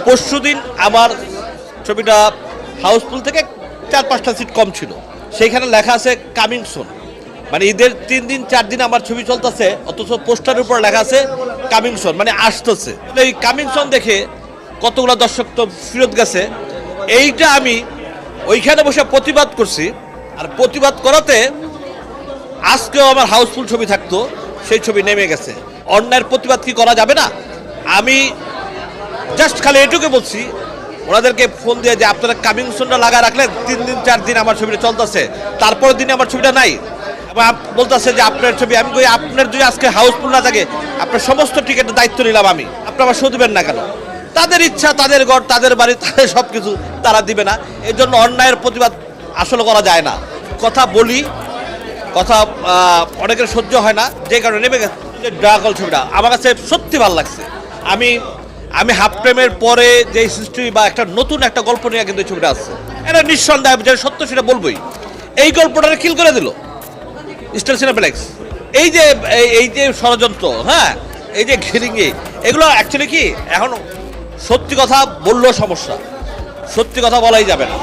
পরশুদিন আমার ছবিটা হাউসফুল থেকে 4-5টা সিট কম ছিল, সেইখানে লেখা আছে কামিং সুন, মানে ঈদের 3 দিন 4 দিন আমার ছবি চলতেছে, অথচ পোস্টারের উপর লেখা আছে কামিং সুন, মানে আসতেছে। এই কামিং সুন দেখে কতগুলো দর্শক তো ফেরত গেছে। এইটা আমি ওইখানে বসে প্রতিবাদ করছি, আর প্রতিবাদ করাতে আজকেও আমার হাউসফুল ছবি থাকতো, সেই ছবি নেমে গেছে। অন্যায়ের প্রতিবাদ কি করা যাবে না? আমি জাস্ট খালি এটুকু বলছি ওনাদেরকে ফোন দিয়ে যে আপনারা কামিং সুনটা লাগা রাখলেন, 3 দিন 4 দিন আমার ছবিটা চলতেছে, তারপরের দিনে আমার ছবিটা নাই, এবং বলতেছে যে আপনার ছবি। আমি কই আপনার যদি আজকে হাউসফুল না থাকে, আপনার সমস্ত টিকিটের দায়িত্ব নিলাম আমি, আপনারা শো দিবেন না কেন? তাদের ইচ্ছা, তাদের ঘর, তাদের বাড়ি, তাদের সব কিছু তারা দিবে না। এই জন্য অন্যায়ের প্রতিবাদ আসলে করা যায় না। কথা বলি, কথা অনেকের সহ্য হয় না, যে কারণে নেমে গেছে। ড্রাগল ছবিটা আমার কাছে সত্যি ভালো লাগছে। আমি আমি হাফ টাইমের পরে যে হিস্ট্রি বা একটা নতুন একটা গল্প নিয়ে কিন্তু ছবিটা আসছে, এটা নিঃসন্দেহে যে সত্য সেটা বলবোই। এই গল্পটা কিল করে দিল স্টার সিনেপ্লেক্স। এই যে এই যে ষড়যন্ত্র, হ্যাঁ, এই যে ঘিরিঙ্গি, এগুলো অ্যাকচুয়ালি কি এখন সত্যি কথা বললেও সমস্যা, সত্যি কথা বলাই যাবে না।